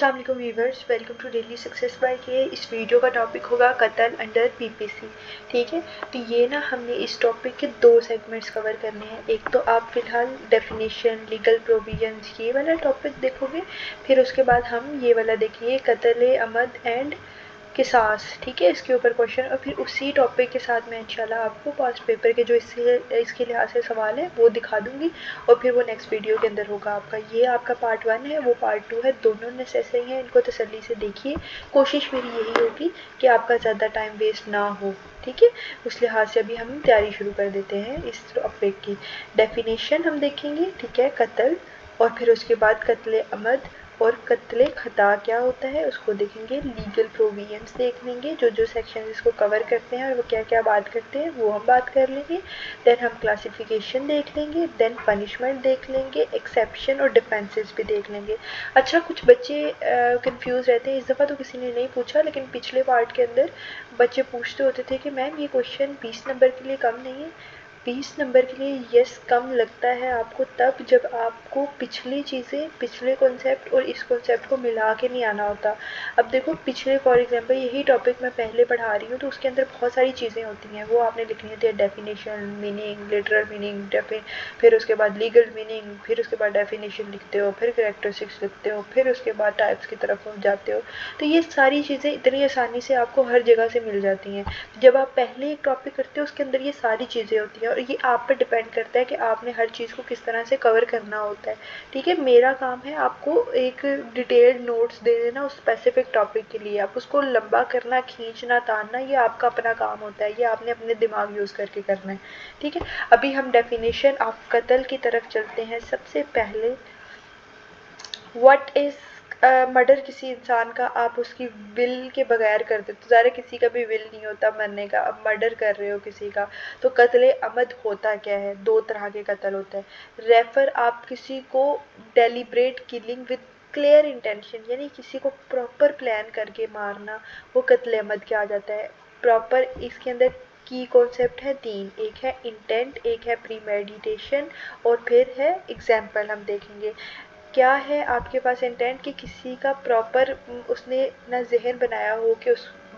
अस्सलाम वालेकुम viewers, welcome to daily success by K. इस वीडियो का टॉपिक होगा कत्ल अंडर पीपीसी। ठीक है, तो ये ना हमने इस टॉपिक के दो सेगमेंट्स कवर करने हैं। एक तो आप फिलहाल डेफिनेशन, लीगल प्रोविजंस, ये वाला टॉपिक देखोगे, फिर उसके बाद हम ये वाला देखेंगे कत्ल अमद एंड किसास। ठीक है, इसके ऊपर क्वेश्चन, और फिर उसी टॉपिक के साथ मैं इंशाल्लाह आपको पास्ट पेपर के जो इसके लिहाज से सवाल है वो दिखा दूंगी, और फिर वो नेक्स्ट वीडियो के अंदर होगा आपका। ये आपका पार्ट 1 है, वो पार्ट 2 है, दोनों नेसेसरी हैं, इनको तसल्ली से देखिए। कोशिश मेरी यही होगी कि आपका ज़्यादा टाइम वेस्ट ना हो। ठीक है, उस लिहाज से अभी हम तैयारी शुरू कर देते हैं इस टॉपिक की। डेफिनेशन हम देखेंगे, ठीक है, कत्ल, और फिर उसके बाद कत्ल अमद और कत्ल खता क्या होता है उसको देखेंगे। लीगल प्रोविजंस देख लेंगे, जो जो सेक्शन इसको कवर करते हैं और वो क्या क्या बात करते हैं वो हम बात कर लेंगे। देन हम क्लासिफिकेशन देख लेंगे, देन पनिशमेंट देख लेंगे, एक्सेप्शन और डिफेंसेस भी देख लेंगे। अच्छा, कुछ बच्चे कंफ्यूज रहते हैं, इस दफ़ा तो किसी ने नहीं पूछा, लेकिन पिछले पार्ट के अंदर बच्चे पूछते होते थे कि मैम ये क्वेश्चन 20 नंबर के लिए कम नहीं है। 20 नंबर के लिए यस कम लगता है आपको तब जब आपको पिछली चीज़ें, पिछले कॉन्सेप्ट और इस कॉन्सेप्ट को मिला के नहीं आना होता। अब देखो, पिछले फॉर एग्जांपल यही टॉपिक मैं पहले पढ़ा रही हूँ, तो उसके अंदर बहुत सारी चीज़ें होती हैं, वो आपने लिखनी होती है। डेफिनेशन, मीनिंग, लिटरल मीनिंग, फिर उसके बाद लीगल मीनिंग, फिर उसके बाद डेफिनेशन लिखते हो, फिर कैरेक्टरिस्टिक्स लिखते हो, फिर उसके बाद टाइप्स की तरफ जाते हो। तो ये सारी चीज़ें इतनी आसानी से आपको हर जगह से मिल जाती हैं। जब आप पहले एक टॉपिक करते हो उसके अंदर ये सारी चीज़ें होती हैं, और ये आप पर डिपेंड करता है कि आपने हर चीज़ को किस तरह से कवर करना होता है। ठीक है, मेरा काम है आपको एक डिटेल्ड नोट्स दे देना उस स्पेसिफिक टॉपिक के लिए। आप उसको लंबा करना, खींचना, तानना, ये आपका अपना काम होता है, ये आपने अपने दिमाग यूज़ करके करना है। ठीक है, अभी हम डेफिनेशन ऑफ कत्ल की तरफ चलते हैं। सबसे पहले, व्हाट इज़ मर्डर? किसी इंसान का आप उसकी विल के बगैर कर देते हो, ज़ाहिर किसी का भी विल नहीं होता मरने का, अब मर्डर कर रहे हो किसी का, तो कत्ल अमद होता क्या है? दो तरह के कत्ल होता है। रेफर, आप किसी को deliberate killing with clear intention, यानी किसी को प्रॉपर प्लान करके मारना, वो कत्ल अमद क्या आ जाता है। प्रॉपर इसके अंदर की कॉन्सेप्ट है तीन, एक है इंटेंट, एक है प्रीमेडिटेशन, और फिर है एग्जाम्पल हम देखेंगे। क्या है आपके पास इंटेंट कि किसी का प्रॉपर उसने ना जहन बनाया हो कि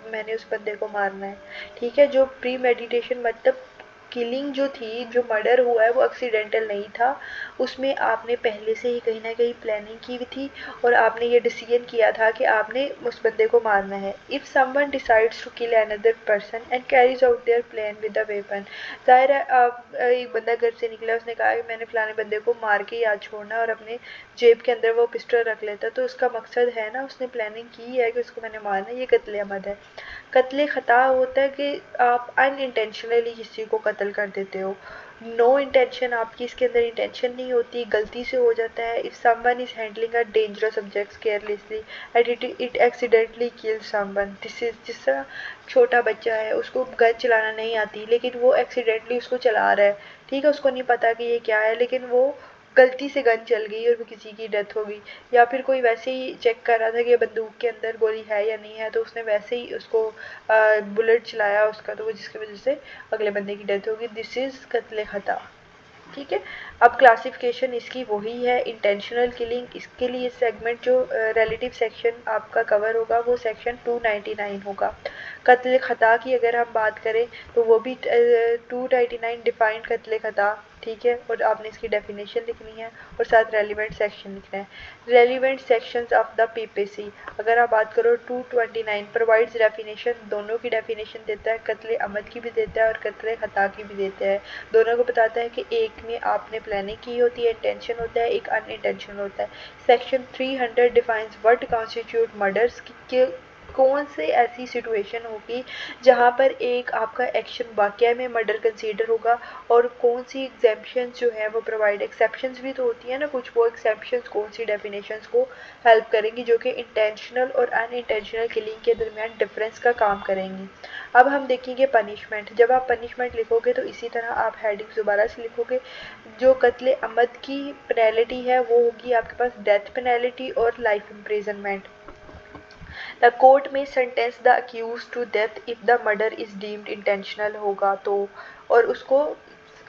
मैंने उस बंदे को मारना है। ठीक है, जो प्री मेडिटेशन मतलब किलिंग जो थी, जो मर्डर हुआ है वो एक्सीडेंटल नहीं था, उसमें आपने पहले से ही कहीं ना कहीं प्लानिंग की हुई थी, और आपने ये डिसीजन किया था कि आपने उस बंदे को मारना है। If someone decides to kill another person and carries out their plan with a weapon, ज़ाहिर है एक बंदा घर से निकला, उसने कहा कि मैंने फलाने बंदे को मार के याद छोड़ना, और अपने जेब के अंदर वो पिस्टल रख लेता, तो उसका मकसद है ना, उसने प्लानिंग की है कि उसको मैंने मारना है, ये कत्ल अमद है। कत्ल खता होता है कि आप अनइंटेंशनली किसी को कत्ल कर देते हो। नो इंटेंशन, आपकी इसके अंदर इंटेंशन नहीं होती, गलती से हो जाता है। If someone is handling a dangerous subjects carelessly and it accidentally kill someone, this is, जिस तरह छोटा बच्चा है, उसको गन चलाना नहीं आती, लेकिन वो एक्सीडेंटली उसको चला रहा है। ठीक है, उसको नहीं पता कि ये क्या है, लेकिन वो गलती से गन चल गई और किसी की डेथ हो गई। या फिर कोई वैसे ही चेक कर रहा था कि बंदूक के अंदर गोली है या नहीं है, तो उसने वैसे ही उसको बुलेट चलाया उसका, तो वो जिसकी वजह से अगले बंदे की डेथ होगी। दिस इज़ कत्ल खता। ठीक है, अब क्लासिफिकेशन इसकी वही है, इंटेंशनल किलिंग। इसके लिए सेगमेंट जो रिलेटिव सेक्शन आपका कवर होगा वो सेक्शन 299 होगा। कत्ल खता की अगर हम बात करें तो वो भी 299 डिफाइंड कत्ल खता। ठीक है, और आपने इसकी डेफिनेशन लिखनी है और साथ रेलिवेंट सेक्शन लिखना है। Relevant sections of the PPC, अगर आप बात करो 229 प्रोवाइड्स डेफिनेशन, दोनों की डेफिनेशन देता है, कत्ल अमद की भी देता है और कत्ल खता की भी देता है। दोनों को बताता है कि एक में आपने प्लानिंग की होती है, इंटेंशन होता है, एक अनइंटेंशन होता है। Section 300 defines what constitute murders, कौन से ऐसी सिचुएशन होगी जहाँ पर एक आपका एक्शन वाकई में मर्डर कंसीडर होगा, और कौन सी एग्जेम्पशन जो है वो प्रोवाइड, एक्सेप्शंस भी तो होती है ना कुछ, वो एक्सेप्शंस कौन सी डेफिनेशंस को हेल्प करेंगी जो कि इंटेंशनल और अनइंटेंशनल किलिंग के दरमियान डिफरेंस का काम करेंगी। अब हम देखेंगे पनिशमेंट। जब आप पनिशमेंट लिखोगे तो इसी तरह आप हेडिंग दोबारा से लिखोगे। जो कत्ल अमद की पेनल्टी है वो होगी आपके पास डेथ पेनल्टी और लाइफ इम्प्रिजनमेंट। द कोर्ट में sentence the accused to death if the murder is deemed intentional होगा तो, और उसको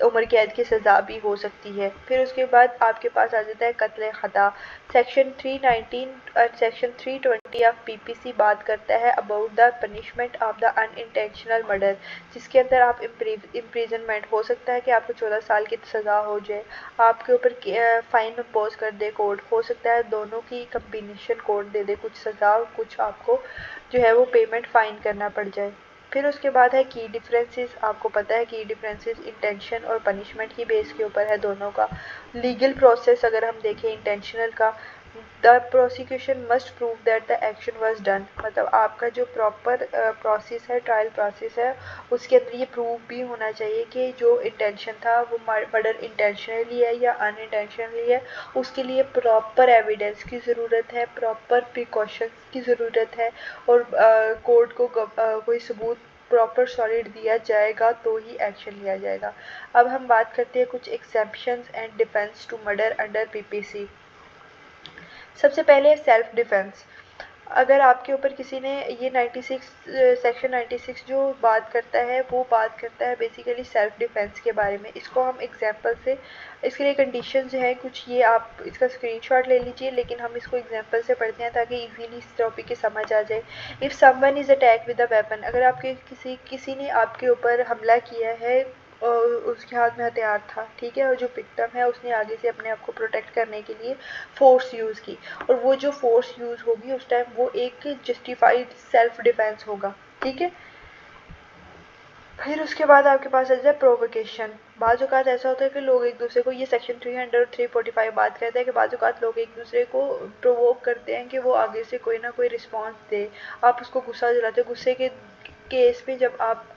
उम्र कैद की सज़ा भी हो सकती है। फिर उसके बाद आपके पास आ जाता है कत्ल ख़ता। सेक्शन 319 और सेक्शन 320 ऑफ पीपीसी बात करता है about the punishment of the unintentional murder, जिसके अंदर आप इम्प्रिजनमेंट हो सकता है कि आपको 14 साल की सज़ा हो जाए, आपके ऊपर फ़ाइन इम्पोज कर दे कोर्ट, हो सकता है दोनों की कम्बिनेशन कोर्ट दे दे, कुछ सज़ा कुछ आपको जो है वो पेमेंट फ़ाइन करना पड़ जाए। फिर उसके बाद है की डिफरेंसेस। आपको पता है की डिफरेंसेस इंटेंशन और पनिशमेंट की बेस के ऊपर है दोनों का। लीगल प्रोसेस अगर हम देखें इंटेंशनल का, the prosecution must prove that the action was done, मतलब आपका जो प्रॉपर प्रोसेस है, ट्रायल प्रोसेस है, उसके अंदर ये प्रूव भी होना चाहिए कि जो इंटेंशन था वो मर्डर इंटेंशनली है या अनइंटेंशनली है। उसके लिए प्रॉपर एविडेंस की ज़रूरत है, प्रॉपर प्रिकॉशंस की ज़रूरत है, और कोर्ट को कोई सबूत प्रॉपर सॉलिड दिया जाएगा तो ही एक्शन लिया जाएगा। अब हम बात करते हैं कुछ exceptions and defence to murder under PPC. सबसे पहले सेल्फ डिफेंस। अगर आपके ऊपर किसी ने ये 96 सेक्शन 96 जो बात करता है वो बात करता है बेसिकली सेल्फ डिफेंस के बारे में। इसको हम एग्जांपल से, इसके लिए कंडीशंस हैं कुछ, ये आप इसका स्क्रीनशॉट ले लीजिए, लेकिन हम इसको एग्जांपल से पढ़ते हैं ताकि इजीली इस टॉपिक की समझ आ जाए। If someone is attack with a weapon, अगर आपके किसी ने आपके ऊपर हमला किया है और उसके हाथ में हथियार था, ठीक है, और जो विक्टिम है उसने आगे से अपने आप को प्रोटेक्ट करने के लिए फोर्स यूज़ की, और वो जो फोर्स यूज़ होगी उस टाइम वो एक जस्टिफाइड सेल्फ डिफेंस होगा, ठीक है। फिर उसके बाद आपके पास आ जाए प्रोवोकेशन। बाज़ औक़ात ऐसा होता है कि लोग एक दूसरे को, ये सेक्शन 300 और 345 बात करता है कि बाज़ औक़ात लोग एक दूसरे को प्रोवोक करते हैं कि वो आगे से कोई ना कोई रिस्पॉन्स दे, आप उसको गुस्सा दिलाते हो। गुस्से के केस में जब आप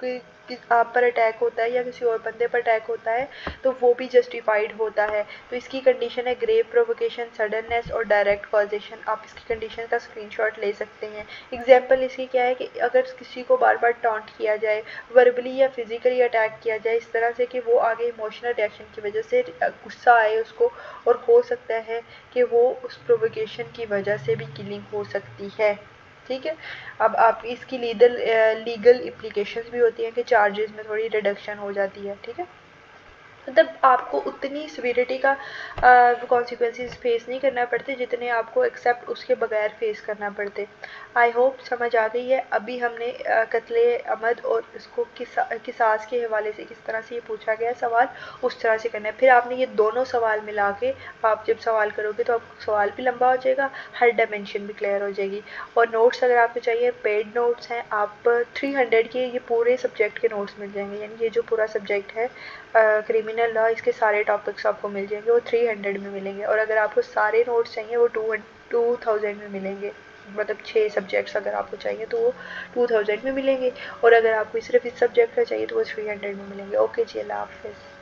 पर अटैक होता है या किसी और बंदे पर अटैक होता है तो वो भी जस्टिफाइड होता है। तो इसकी कंडीशन है ग्रेव प्रोवोकेशन, सडननेस और डायरेक्ट कॉजेशन। आप इसकी कंडीशन का स्क्रीनशॉट ले सकते हैं। एग्जांपल इसकी क्या है कि अगर किसी को बार बार टॉन्ट किया जाए, वर्बली या फिजिकली अटैक किया जाए इस तरह से कि वो आगे इमोशनल रिएक्शन की वजह से गुस्सा आए उसको, और हो सकता है कि वो उस प्रोवोकेशन की वजह से भी किलिंग हो सकती है, ठीक है। अब आप इसकी लीगल इम्प्लीकेशंस भी होती हैं कि चार्जेस में थोड़ी रिडक्शन हो जाती है, ठीक है। मतलब आपको उतनी सिविरिटी का कॉन्सिक्वेंसेस फेस नहीं करना पड़ते जितने आपको एक्सेप्ट उसके बगैर फेस करना पड़ते। आई होप समझ आ गई है। अभी हमने कत्ले अमद और इसको किसास के हवाले से किस तरह से ये पूछा गया सवाल, उस तरह से करना है। फिर आपने ये दोनों सवाल मिला के आप जब सवाल करोगे तो आपको सवाल भी लंबा हो जाएगा, हर डायमेंशन भी क्लियर हो जाएगी। और नोट्स अगर आपको चाहिए पेड नोट्स हैं, आप 300 के ये पूरे सब्जेक्ट के नोट्स मिल जाएंगे, यानी ये जो पूरा सब्जेक्ट है क्रिमिनल लॉ, इसके सारे टॉपिक्स आपको मिल जाएंगे, वो 300 में मिलेंगे। और अगर आपको सारे नोट्स चाहिए वो 2000 में मिलेंगे, मतलब 6 सब्जेक्ट्स अगर आपको चाहिए तो वो 2000 में मिलेंगे, और अगर आपको सिर्फ इस सब्जेक्ट का चाहिए तो वो 300 में मिलेंगे। ओके जी, अल्लाह हाफिज़।